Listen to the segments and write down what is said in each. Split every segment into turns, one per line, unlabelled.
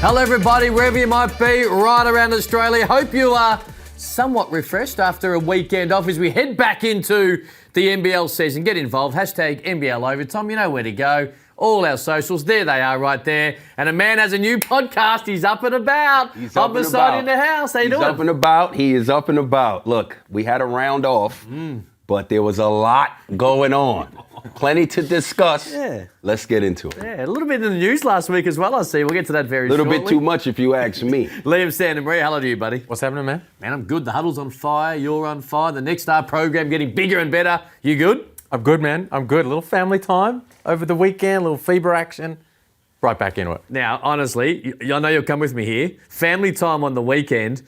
Hello everybody, wherever you might be, right around Australia. Hope you are somewhat refreshed after a weekend off as we head back into the NBL season. Get involved, hashtag NBL Overtime. You know where to go. All our socials, there they are right there. And a man has a new podcast. He's up and about.
He's up and
beside
about.
in the house. How you doing?
He's up and about. He is up and about. Look, we had a round off, but there was a lot going on. Plenty to discuss.
Yeah.
Let's get into it.
Yeah, a little bit in the news last week as well, I see. We'll get to that very shortly.
A little bit too much if you ask me.
Liam Santa Maria, hello to you, buddy.
What's happening, man?
Man, I'm good. The huddle's on fire. You're on fire. The Next Star program getting bigger and better. You good?
I'm good, man. I'm good. A little family time over the weekend, a little FIBA action. Right back into it.
Now, honestly, I know you'll come with me here. Family time on the weekend.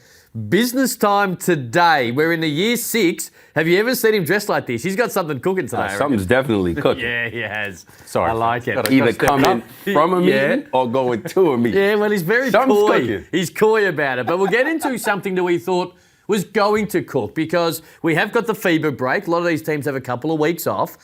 Business time today. We're in the year 6. Have you ever seen him dressed like this? He's got something cooking today. I
Something's
reckon.
definitely cooking.
Yeah, he has.
Sorry.
I like it.
Either coming from a meeting or going to a meeting.
Yeah, well, he's very
Something's
coy.
cooking.
He's coy about it. But we'll get into something that we thought was going to cook because we have got the FIBA break. A lot of these teams have a couple of weeks off.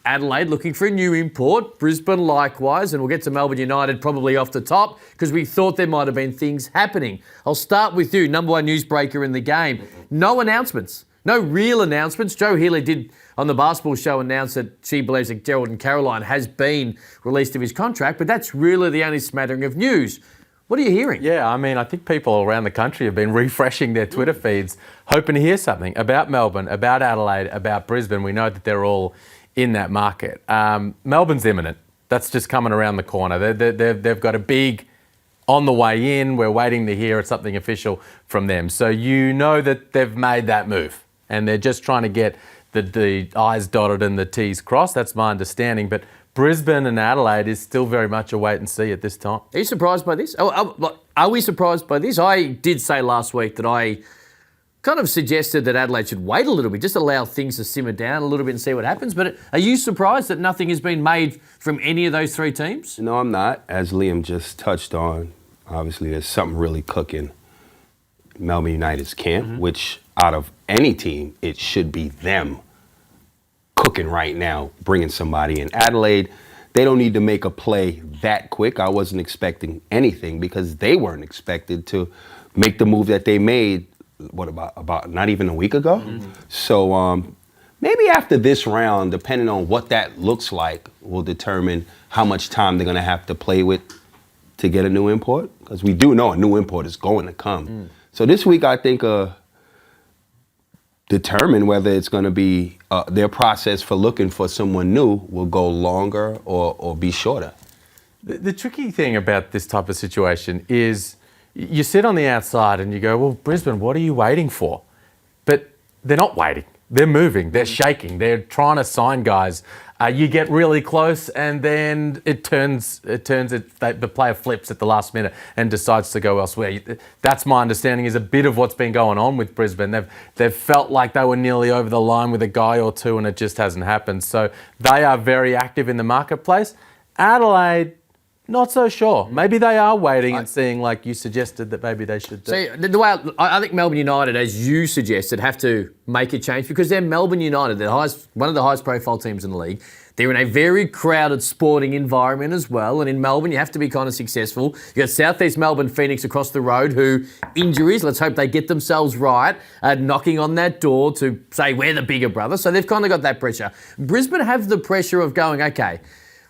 Adelaide looking for a new import. Brisbane likewise. And we'll get to Melbourne United probably off the top because we thought there might have been things happening. I'll start with you, number one newsbreaker in the game. No announcements. No real announcements. Joe Healy did on the basketball show announce that she believes that Gerald and Caroline has been released of his contract, but that's really the only smattering of news. What are you hearing?
Yeah, I mean, I think people around the country have been refreshing their Twitter feeds, hoping to hear something about Melbourne, about Adelaide, about Brisbane. We know that they're all in that market. Melbourne's imminent. That's just coming around the corner. They've got a big on the way in. We're waiting to hear something official from them. So you know that they've made that move and they're just trying to get the I's dotted and the T's crossed. That's my understanding. But Brisbane and Adelaide is still very much a wait and see at this time.
Are you surprised by this? Are we surprised by this? I did say last week that I kind of suggested that Adelaide should wait a little bit, just allow things to simmer down a little bit and see what happens. But are you surprised that nothing has been made from any of those three teams?
No, I'm not. As Liam just touched on, obviously there's something really cooking in Melbourne United's camp, which out of any team, it should be them cooking right now, bringing somebody in. Adelaide, they don't need to make a play that quick. I wasn't expecting anything because they weren't expected to make the move that they made, what, about not even a week ago? So maybe after this round, depending on what that looks like, will determine how much time they're going to have to play with to get a new import. Because we do know a new import is going to come. So this week, I think, determine whether it's going to be their process for looking for someone new will go longer or be shorter.
The tricky thing about this type of situation is you sit on the outside and you go, well, Brisbane, what are you waiting for? But they're not waiting. They're moving. They're shaking. They're trying to sign guys. You get really close and then the player flips at the last minute and decides to go elsewhere. That's my understanding is a bit of what's been going on with Brisbane. They've felt like they were nearly over the line with a guy or two and it just hasn't happened. So they are very active in the marketplace. Adelaide, not so sure. Maybe they are waiting and seeing, like you suggested, that maybe they should do.
See, the way I think Melbourne United, as you suggested, have to make a change because they're Melbourne United. They're one of the highest profile teams in the league. They're in a very crowded sporting environment as well. And in Melbourne, you have to be kind of successful. You've got Southeast Melbourne Phoenix across the road who, injuries, let's hope they get themselves right, knocking on that door to say, we're the bigger brother. So they've kind of got that pressure. Brisbane have the pressure of going, okay,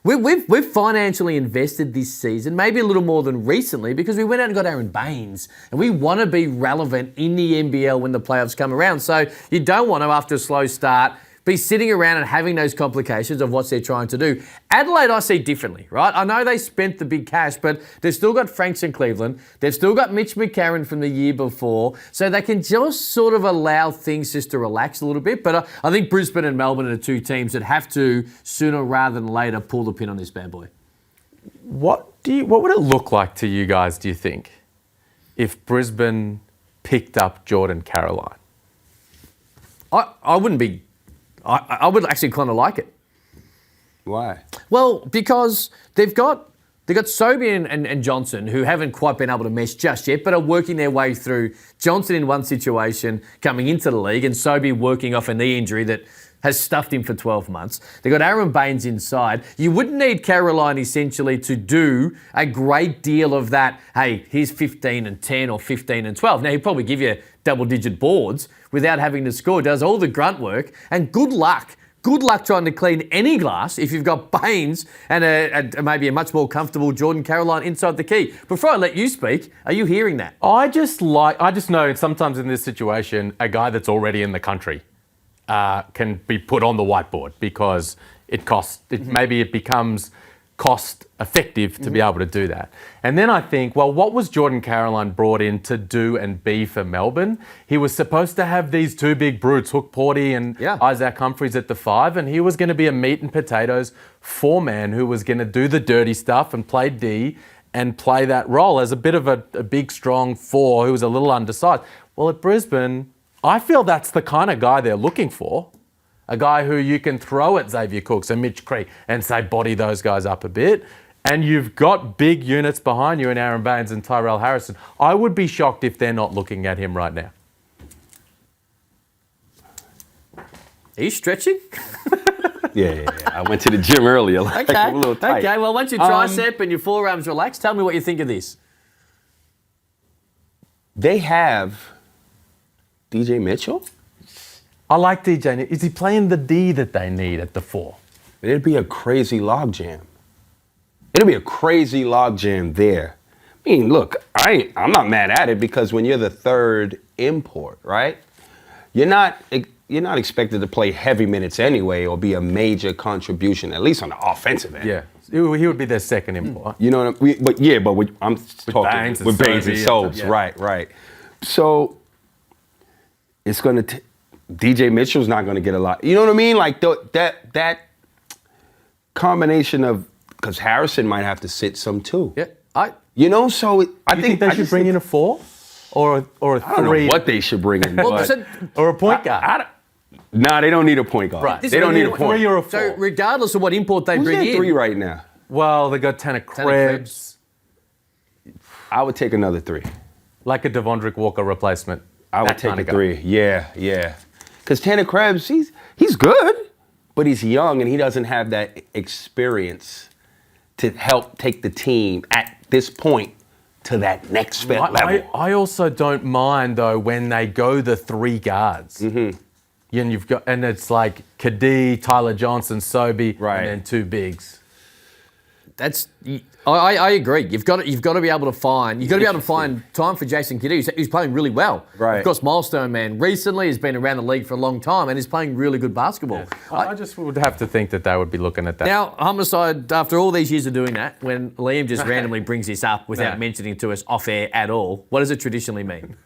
We've financially invested this season, maybe a little more than recently, because we went out and got Aaron Baines, and we want to be relevant in the NBL when the playoffs come around. So you don't want to, after a slow start, be sitting around and having those complications of what they're trying to do. Adelaide, I see differently, right? I know they spent the big cash, but they've still got Franks in Cleveland. They've still got Mitch McCarron from the year before. So they can just sort of allow things just to relax a little bit. But I think Brisbane and Melbourne are the two teams that have to, sooner rather than later, pull the pin on this bad boy.
What would it look like to you guys, do you think, if Brisbane picked up Jordan Caroline?
I wouldn't be... I would actually kind of like it.
Why?
Well, because they've got Sobey and Johnson, who haven't quite been able to mesh just yet, but are working their way through. Johnson in one situation coming into the league and Sobey working off a knee injury that has stuffed him for 12 months. They've got Aaron Baines inside. You wouldn't need Caroline essentially to do a great deal of that, hey, here's 15 and 10 or 15 and 12. Now, he'll probably give you double-digit boards without having to score. Does all the grunt work. And good luck. Good luck trying to clean any glass if you've got Baines and maybe a much more comfortable Jordan Caroline inside the key. Before I let you speak, are you hearing that?
I just know sometimes in this situation, a guy that's already in the country can be put on the whiteboard because maybe it becomes cost effective to be able to do that. And then I think, well, what was Jordan Caroline brought in to do and be for Melbourne? He was supposed to have these two big brutes, Hook Porty and Isaac Humphries at the 5, and he was going to be a meat and potatoes 4-man who was going to do the dirty stuff and play D and play that role as a bit of a big, strong 4 who was a little undersized. Well, at Brisbane, I feel that's the kind of guy they're looking for. A guy who you can throw at Xavier Cooks and Mitch Creek and say, body those guys up a bit. And you've got big units behind you in Aaron Baines and Tyrell Harrison. I would be shocked if they're not looking at him right now.
Are you stretching?
Yeah. I went to the gym earlier. Like,
Okay.
I'm a little tight.
Okay, well, once your tricep and your forearms relax, tell me what you think of this.
They have DJ Mitchell.
I like DJ. Is he playing the D that they need at the 4?
It'd be a crazy logjam. It'd be a crazy logjam there. I mean, look, I'm not mad at it because when you're the third import, right? You're not expected to play heavy minutes anyway or be a major contribution, at least on the offensive end.
Yeah, he would be their second import.
You know what I'm talking
Baines
with Baines and Sobes,
yeah.
right. So it's going to DJ Mitchell's not going to get a lot. You know what I mean? Like that combination of, because Harrison might have to sit some too.
Yeah,
So I think
they should bring in a 4 or a 3.
I don't know what they should bring in,
Or a point guard.
Nah, they don't need a point guard.
Right.
They don't need a point.
3 or a 4.
So regardless of what import they
Who's
bring
their
in,
3 right now?
Well, they got Tanner Krebs.
I would take another 3.
Like a Devondrick Walker replacement.
I would
That
take
kind
a
of guy.
3. Yeah. Because Tanner Krebs, he's good, but he's young and he doesn't have that experience to help take the team at this point to that next level.
I also don't mind though when they go the 3 guards. Mm-hmm. And it's like Kadee, Tyler Johnson, Sobey, and then 2 bigs.
I agree. You've got to be able to find time for Jason Kadee, who's playing really well.
Right.
Of course, milestone man recently has been around the league for a long time and is playing really good basketball.
Yeah. I just would have to think that they would be looking at that.
Now, Homicide, after all these years of doing that, when Liam just randomly brings this up without mentioning it to us off air at all, what does it traditionally mean?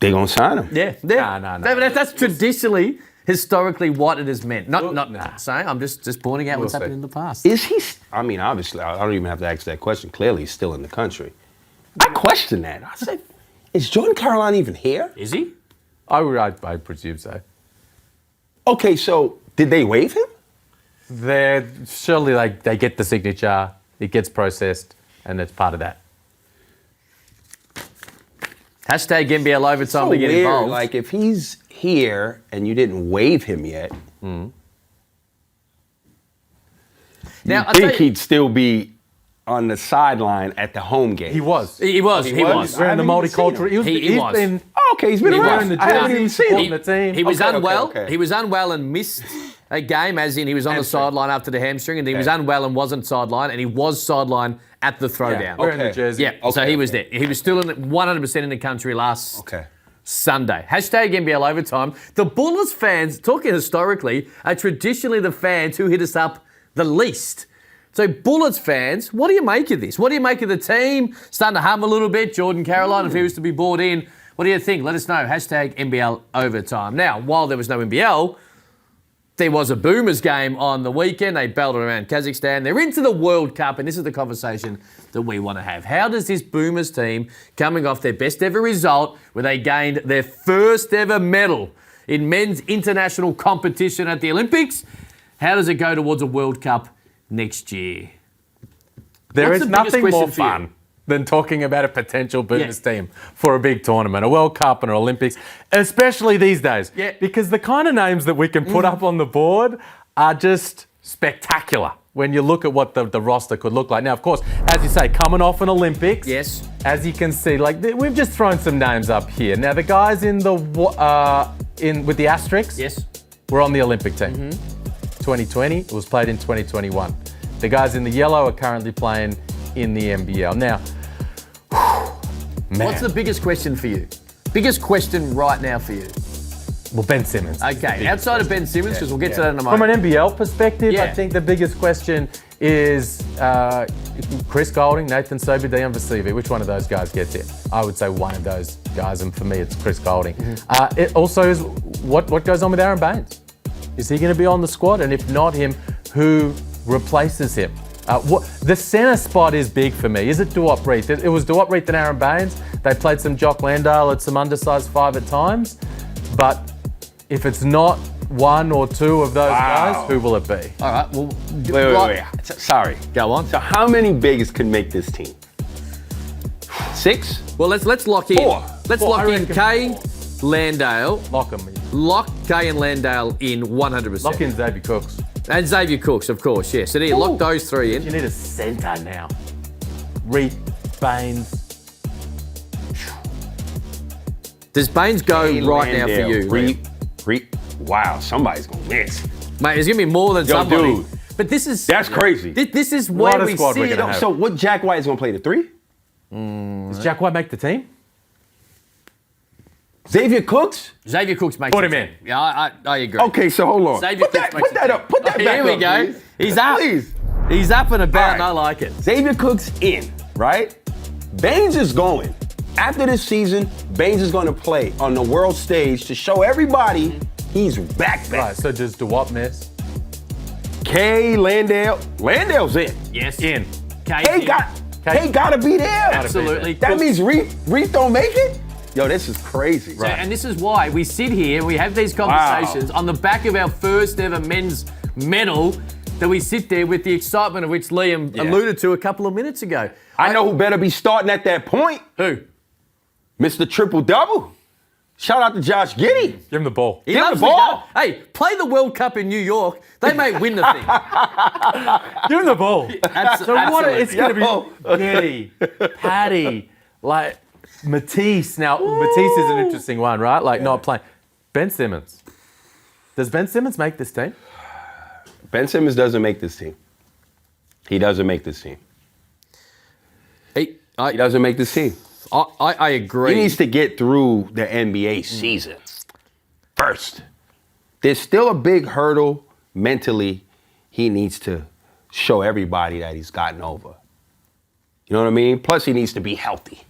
They're going to sign him.
Yeah.
No.
That's traditionally, historically, what it has meant. Not saying, I'm just pointing out what's happened in the past.
Is he? I mean, obviously, I don't even have to ask that question. Clearly, he's still in the country. I question that. I said, is Jordan Caroline even here?
Is he?
I presume so.
Okay, so did they waive him?
Surely they get the signature, it gets processed, and it's part of that.
Hashtag NBL Overtime to get
weird.
involved.
Like, if he's here and you didn't waive him yet,
Now,
I think he'd still be on the sideline at the home game.
He was.
He was.
Wearing the multicultural.
He was.
Been
Okay, he's been
wearing the
around. I haven't even
jersey,
seen him.
supporting the team.
He was unwell.
Okay.
He was unwell and missed a game, as in he was on the sideline after the hamstring, and he was unwell and wasn't sidelined, and he was sidelined at the throwdown.
Wearing the
Okay.
jersey.
Yeah, so he was there. He was still 100% in the country last Sunday. Hashtag NBL Overtime. The Bullets fans, talking historically, are traditionally the fans who hit us up the least. So Bullets fans, what do you make of this? What do you make of the team? Starting to hum a little bit. Jordan Caroline, if he was to be brought in, what do you think? Let us know. Hashtag NBL Overtime. Now, while there was no NBL, there was a Boomers game on the weekend. They belted around Kazakhstan. They're into the World Cup, and this is the conversation that we want to have. How does this Boomers team, coming off their best ever result, where they gained their first ever medal in men's international competition at the Olympics, how does it go towards a World Cup next year?
There
What's
is
the biggest
nothing more
question for you?
fun than talking about a potential Boomers team for a big tournament, a World Cup and an Olympics, especially these days.
Yeah.
Because the kind of names that we can put up on the board are just spectacular when you look at what the roster could look like. Now, of course, as you say, coming off an Olympics.
Yes.
As you can see, we've just thrown some names up here. Now, the guys with the asterisks.
Yes.
We're on the Olympic team. 2020, it was played in 2021. The guys in the yellow are currently playing in the NBL. Now, man.
What's the biggest question for you? Biggest question right now for you?
Well, Ben Simmons.
Okay, outside of Ben Simmons, because we'll get to that in a
From
moment.
an NBL perspective,
Yeah.
I think the biggest question is Chris Golding, Nathan Sobey, Dejan Vasilev. Which one of those guys gets in? I would say one of those guys, and for me, it's Chris Golding. It also is what goes on with Aaron Baines. Is he going to be on the squad? And if not him, who replaces him? The centre spot is big for me. Is it Duop Reith? It was Duop Reith and Aaron Baines. They played some Jock Landale at some undersized 5 at times. But if it's not one or two of those guys, who will it be?
All right, well,
Wait. Sorry.
Go on.
So how many bigs could make this team? 6?
Well, let's lock in.
4.
Let's
I
lock in
reckon
Kay, Landale.
Lock him.
Lock Kay and Landale in 100%.
Lock in Xavier Cooks.
And Xavier Cooks, of course, yes. So there, lock those three in.
You need a centre now. Reith, Baines.
Does Baines go right now for you?
Wow, somebody's going to miss.
Mate, there's going to be more than
Yo,
somebody.
dude.
But this is...
That's crazy.
This is
What
where
a
we
squad
see
we're
it.
gonna have.
So what Jack White is going to play, the 3?
Does Jack White make the team?
Xavier Cooks?
Xavier Cooks makes
Put
it.
him in.
Yeah, I agree.
Okay, so hold on.
Xavier
Put that,
Cooks makes
put that
it.
up. Put that back
Here we
up,
go.
please.
He's up.
Please.
He's up and about,
All right.
and I like it.
Xavier Cooks in, right? Baines is going. After this season, Baines is going to play on the world stage to show everybody he's back.
Right, so does DeWatt miss?
K, Landale. Landale's in.
Yes.
In.
K gotta be there.
Absolutely.
That means Reith don't make it? Yo, this is crazy.
So, and this is why we sit here and we have these conversations on the back of our first ever men's medal, that we sit there with the excitement of which Liam alluded to a couple of minutes ago.
I know who better be starting at that point.
Who?
Mr. Triple Double. Shout out to Josh Giddey.
Give him the ball.
He
Give
loves
the ball.
Hey, play the World Cup in New York. They may win the thing.
Give him the ball. So what?
Absolutely.
It's going to be Getty, Paddy, like Matisse. Now, Matisse is an interesting one, right? Like not playing. Ben Simmons. Does Ben Simmons make this team?
Ben Simmons doesn't make this team. He doesn't make this team. He doesn't make this team.
I agree.
He needs to get through the NBA season first. There's still a big hurdle mentally he needs to show everybody that he's gotten over. You know what I mean? Plus, he needs to be healthy.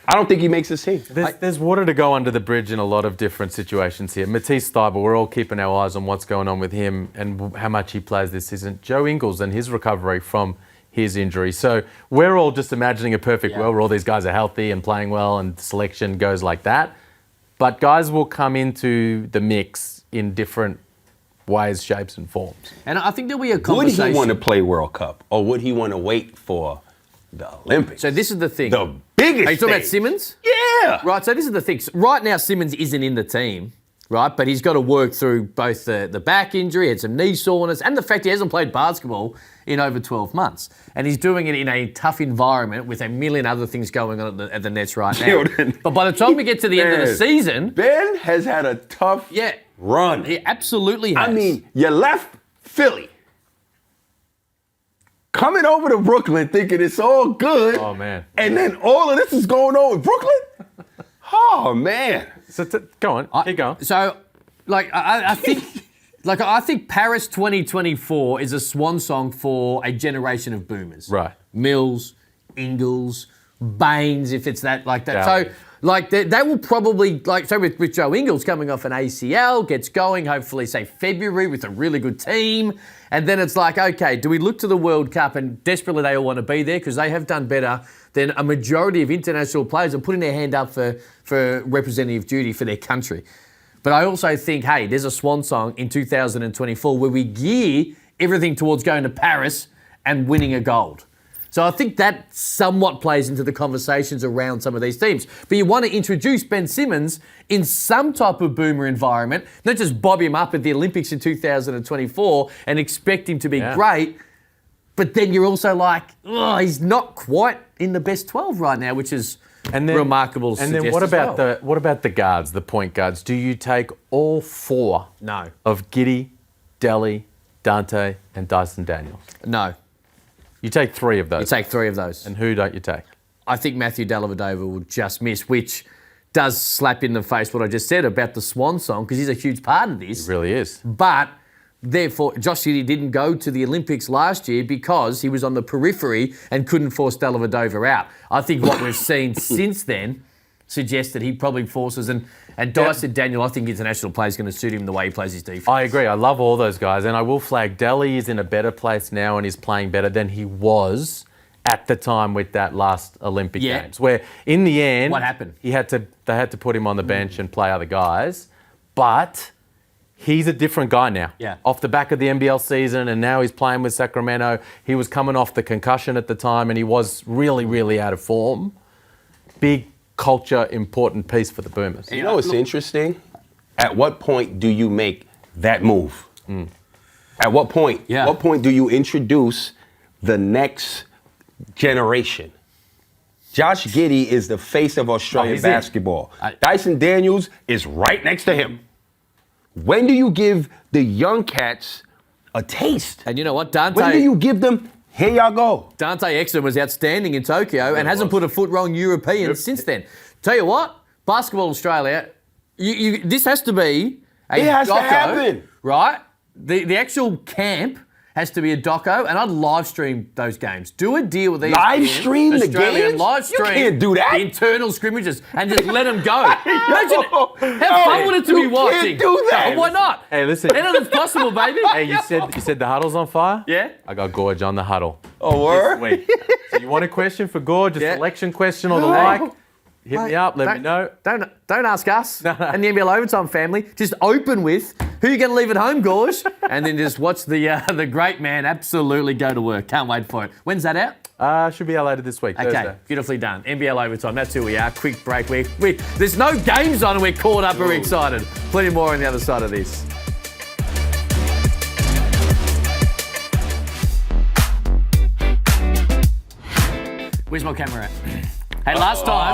I don't think he makes this team.
There's water to go under the bridge in a lot of different situations here. Matisse Thybulle, we're all keeping our eyes on what's going on with him and how much he plays this season. Joe Ingles and his recovery from his injury. So we're all just imagining a perfect world where all these guys are healthy and playing well and selection goes like that. But guys will come into the mix in different ways, shapes and forms.
And I think there'll be a
Would
conversation.
he want to play World Cup or would he want to wait for the Olympics?
So this is the thing.
The biggest
Are you talking about
stage.
Simmons?
Yeah.
Right, so this is the thing. So right now, Simmons isn't in the team, right? But he's got to work through both the back injury, had some knee soreness, and the fact he hasn't played basketball in over 12 months. And he's doing it in a tough environment with a million other things going on at the Nets right now.
Children.
But by the time we get to the end of the season,
Ben has had a tough run.
he absolutely has.
I mean, you left Philly. Coming over to Brooklyn thinking it's all good.
Oh, man.
And then all of this is going on with Brooklyn? Oh, man.
So go on, keep going.
So, like, I think... Like, I think Paris 2024 is a swan song for a generation of boomers.
Right.
Mills, Ingles, Baines, if it's that, like that.
Yeah.
So, like, they will probably, like, so with Joe Ingles coming off an ACL, gets going, hopefully, say, February with a really good team. And then it's like, okay, do we look to the World Cup and desperately they all want to be there because they have done better than a majority of international players are putting their hand up for representative duty for their country. But I also think, hey, there's a swan song in 2024 where we gear everything towards going to Paris and winning a gold. So I think that somewhat plays into the conversations around some of these teams. But you want to introduce Ben Simmons in some type of boomer environment, not just bob him up at the Olympics in 2024 and expect him to be great. But then you're also like, oh, he's not quite in the best 12 right now, which is remarkable to
And then what about the guards, the point guards? Do you take all four of Giddey, Delly, Dante, and Dyson Daniels?
No.
You take three of those.
You take three of those.
And who don't you take?
I think Matthew Dellavedova will just miss, which does slap in the face what I just said about the swan song, because he's a huge part of this.
He really is.
But therefore, Josh Giddey didn't go to the Olympics last year because he was on the periphery and couldn't force Dellavedova out. I think what we've seen since then suggests that he probably forces, and Dyson Daniel, I think international play is going to suit him the way he plays his defense.
I agree. I love all those guys. And I will flag Delly is in a better place now and is playing better than he was at the time with that last Olympic Games, where in the end,
what happened?
They had to put him on the bench and play other guys. But he's a different guy now.
Yeah.
Off the back of the NBL season, and now he's playing with Sacramento. He was coming off the concussion at the time, and he was really, really out of form. Big culture, important piece for the Boomers.
You know what's interesting? At what point do you make that move? At what point?
Yeah.
What point do you introduce the next generation? Josh Giddey is the face of Australian basketball. Dyson Daniels is right next to him. When do you give the young cats a taste?
And you know what,
When do you give them, here y'all go?
Dante Exum was outstanding in Tokyo and hasn't put a foot wrong European since then. Tell you what, Basketball Australia, this has to be a
It has to
doco,
happen.
right? The actual camp has to be a doco, and I'd live stream those games. Do a deal with these
Live stream the
Australian
games?
live stream.
You can't do that.
The internal scrimmages and just let them go. Imagine how fun would it to be watching?
Can't do that.
Why not?
Hey, listen.
Anything's possible, baby.
Hey, you said the huddle's on fire?
Yeah.
I got Gorge on the huddle.
Oh, word?
This week. So you want a question for Gorge, a selection question or the
Hey.
like? Hit me up, let me know.
Don't ask us and the NBL Overtime family. Just open with who you going to leave at home, Gorge, and then just watch the great man absolutely go to work. Can't wait for it. When's that out?
Should be out later this week,
Okay,
Thursday.
beautifully done. NBL Overtime, that's who we are. Quick break. There's no games on and we're caught up and we're excited. Plenty more on the other side of this. Where's my camera at? Hey, last time.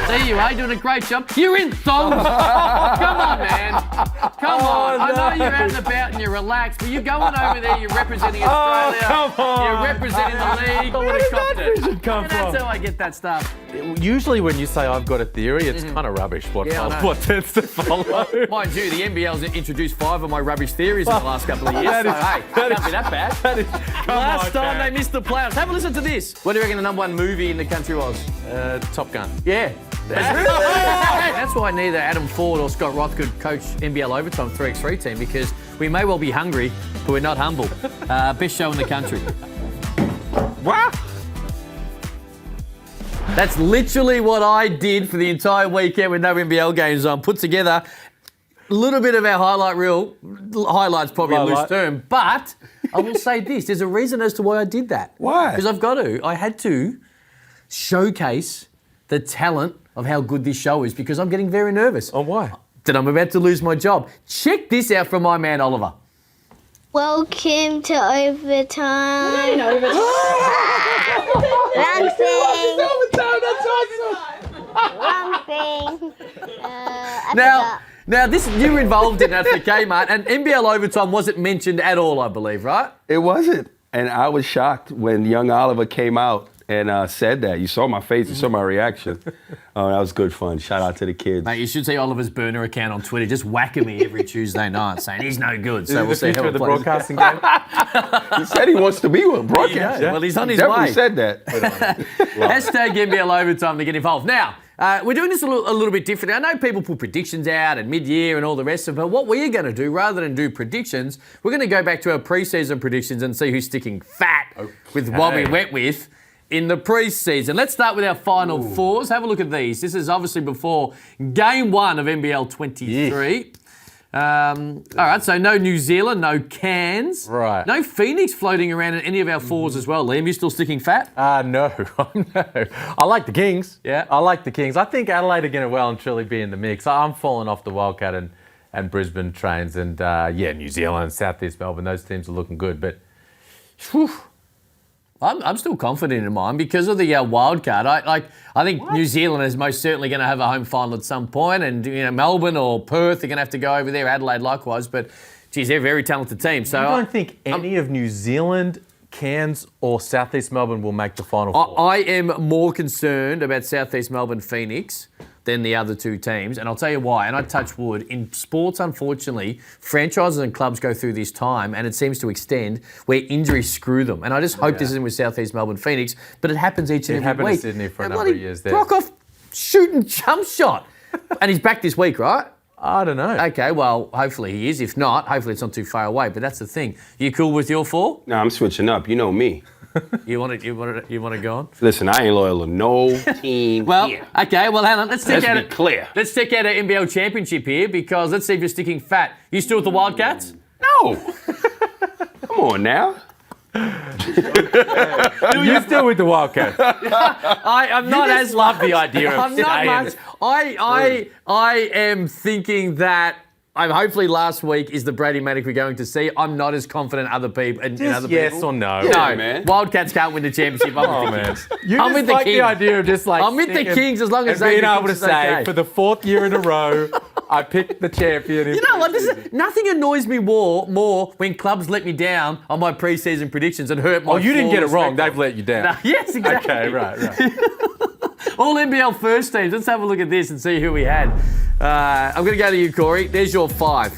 See you, eh? Doing a great job. You're in thongs. Come on, man. Come on. I know you're out and about and you're relaxed, but you're going over there, you're representing Australia.
come on.
You're representing the league.
Where did that vision come from?
That's how I get that stuff.
Usually when you say I've got a theory, it's kind of rubbish what tends to follow.
Mind you, the NBL's introduced 5 of my rubbish theories in the last couple of years.
That is-
So, hey, can't be that bad. Last time
Cam.
they missed the playoffs. Have a listen to this. What do you reckon the #1 movie in the country was?
Top Gun.
Yeah. That's why neither Adam Ford or Scott Roth could coach NBL Overtime 3x3 team, because we may well be hungry, but we're not humble. Best show in the country.
What?
That's literally what I did for the entire weekend with no NBL games on. Put together a little bit of our highlight reel. Highlight's probably a loose term, but I will say this. There's a reason as to why I did that.
Why?
Because I had to showcase the talent of how good this show is, because I'm getting very nervous.
Oh, why?
That I'm about to lose my job. Check this out from my man Oliver.
Welcome to Overtime. Wrong thing. Wrong thing.
Now this you were involved in that for Kmart, and NBL Overtime wasn't mentioned at all, I believe, right?
It wasn't. And I was shocked when young Oliver came out and said that. You saw my face, you saw my reaction. Oh, that was good fun. Shout out to the kids.
Mate, you should see Oliver's burner account on Twitter just whacking me every Tuesday night saying he's no good. So we'll see how it
the
plays.
broadcasting game.
He said he wants to be with broadcast.
Yeah. Well, he's on his
Definitely
way.
said that.
Hashtag NBL Overtime to get involved. Now, we're doing this a little bit differently. I know people put predictions out at mid-year and all the rest of it, but what we're going to do, rather than do predictions, we're going to go back to our pre-season predictions and see who's sticking fat with what we went with in the pre-season. Let's start with our final fours. Have a look at these. This is obviously before Game 1 of NBL 23. All right, so no New Zealand, no Cairns.
Right.
No Phoenix floating around in any of our fours as well. Liam, you still sticking fat?
No, no. I like the Kings.
Yeah.
I like the Kings. I think Adelaide are going to well and truly be in the mix. I'm falling off the Wildcat and Brisbane trains. And, New Zealand, Southeast Melbourne, those teams are looking good. But, whew.
I'm still confident in mine because of the wildcard. I think New Zealand is most certainly going to have a home final at some point, and Melbourne or Perth are going to have to go over there. Adelaide likewise, but geez, they're a very talented team. So
I don't think any of New Zealand, Cairns, or Southeast Melbourne will make the final four.
I am more concerned about Southeast Melbourne Phoenix than the other two teams, and I'll tell you why. And I touch wood. In sports, unfortunately, franchises and clubs go through this time, and it seems to extend, where injuries screw them. And I just hope this isn't with Southeast Melbourne Phoenix, but it happens each and every
happened
week.
in Sydney for a
And
number of
bloody
years there.
Brockhoff shooting jump shot. And he's back this week, right?
I don't know.
Okay, well, hopefully he is. If not, hopefully it's not too far away. But that's the thing. You cool with your four?
No, I'm switching up. You know me.
You want to go on?
Listen, I ain't loyal to no team
Well,
here.
okay, well, hang on. Let's
be clear.
Let's check out our NBL Championship here because let's see if you're sticking fat. You still with the Wildcats?
No. Come on now.
You're still with the Wildcats.
I'm not as
love the idea of
I'm not
staying.
much. I am thinking that. Hopefully last week is the Brady Manic we're going to see. I'm not as confident other people. In other
yes
people.
or no?
Yeah,
No,
man.
Wildcats can't win the championship. I'm with the Kings.
You
I'm
just
with the
like the
Kings.
idea of just like
I'm with the
sticking
Kings as long as
and being
Xavier
able to
Cooks is
say
okay.
for the fourth year in a row, I picked the champion.
You know what? Nothing annoys me more when clubs let me down on my preseason predictions and hurt my.
Oh, you didn't get it
flawless
wrong.
record.
They've let you down.
No, yes, exactly.
Okay, right.
All NBL first teams. Let's have a look at this and see who we had. I'm going to go to you, Corey. There's your five.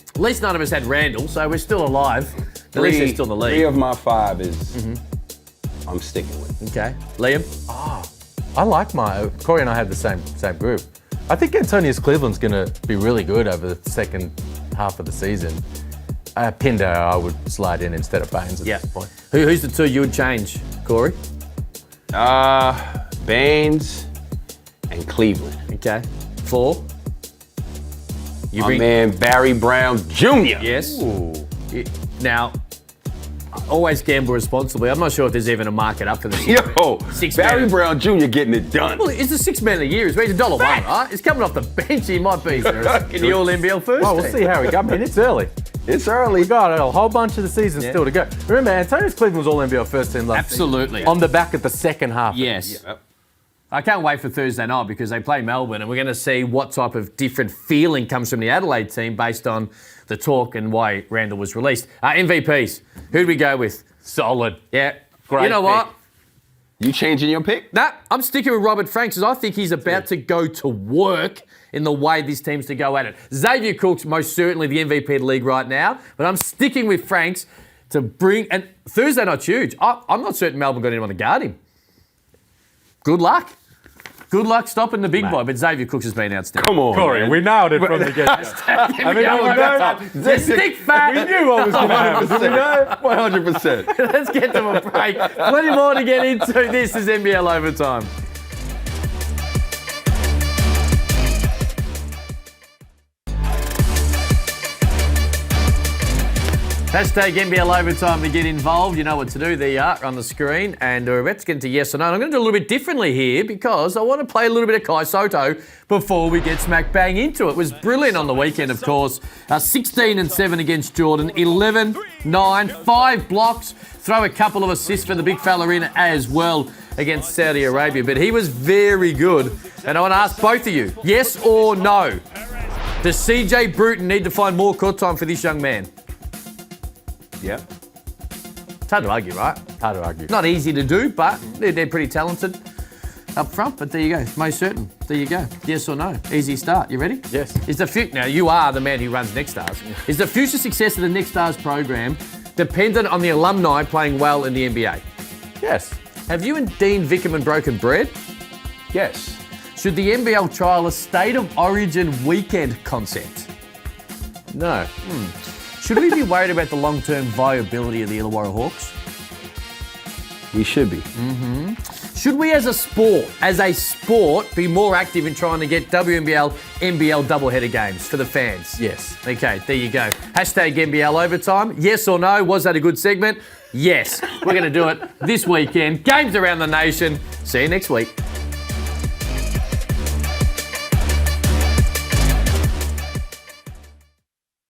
At least none of us had Randall, so we're still alive. At least they're still in the league.
3 of my 5 is I'm sticking with.
Okay. Liam?
I like Corey and I had the same group. I think Antonius Cleveland's going to be really good over the second half of the season. Pinder, I would slide in instead of Baines at this point.
Who's the two you would change, Corey?
Baines and Cleveland.
Okay. 4? You
My man Barry Brown Jr.
Yes. Now, always gamble responsibly. I'm not sure if there's even a market up for this.
Yo,
Six
Barry
man.
Brown Jr. getting it done.
Well, it's the 6 man of the year. He's raised $1, right? He's coming off the bench. He might be in the All NBL first.
Well, we'll
team.
see how he goes. I mean, it's early.
It's early.
We got a whole bunch of the season still to go. Remember, Antonius Cleveland was all NBL first team last
Absolutely.
season. On the back of the second half.
Yes.
Yep.
I can't wait for Thursday night because they play Melbourne and we're going to see what type of different feeling comes from the Adelaide team based on the talk and why Randall was released. MVPs, who'd we go with?
Solid.
Yeah.
Great
You know what?
You changing your pick?
Nah, I'm sticking with Robert Franks because I think he's about to go to work in the way this team's to go at it. Xavier Cook's most certainly the MVP of the league right now, but I'm sticking with Franks to bring... And Thursday night's huge. I'm not certain Melbourne got anyone to guard him. Good luck. Good luck stopping the big boy, but Xavier Cooks has been outstanding.
Come on,
Corey,
man.
we nailed it from the get-go. I mean,
Stick fat.
we knew what was going to happen. Did we know?
100%.
Let's get to a break. Plenty more to get into. This is NBL Overtime. Hashtag NBL Overtime to get involved. You know what to do. There you are on the screen. And we're about to get into yes or no. And I'm going to do a little bit differently here because I want to play a little bit of Kai Soto before we get smack bang into it. It was brilliant on the weekend, of course. 16 and 7 against Jordan. 11, 9, 5 blocks. Throw a couple of assists for the big fella in as well against Saudi Arabia. But he was very good. And I want to ask both of you, yes or no? Does CJ Bruton need to find more court time for this young man?
Yeah.
It's hard to argue, right?
Hard to argue.
Not easy to do, but they're pretty talented up front. But there you go, most certain. There you go. Yes or no? Easy start. You ready?
Yes.
Now you are the man who runs Next Stars. Is the future success of the Next Stars program dependent on the alumni playing well in the NBA?
Yes.
Have you and Dean Vickerman broken bread?
Yes.
Should the NBL trial a state of origin weekend concept?
No.
Should we be worried about the long-term viability of the Illawarra Hawks?
We should be.
Should we as a sport, be more active in trying to get WNBL, NBL doubleheader games for the fans?
Yes.
Okay, there you go. Hashtag NBL Overtime. Yes or no? Was that a good segment? Yes. We're going to do it this weekend. Games around the nation. See you next week.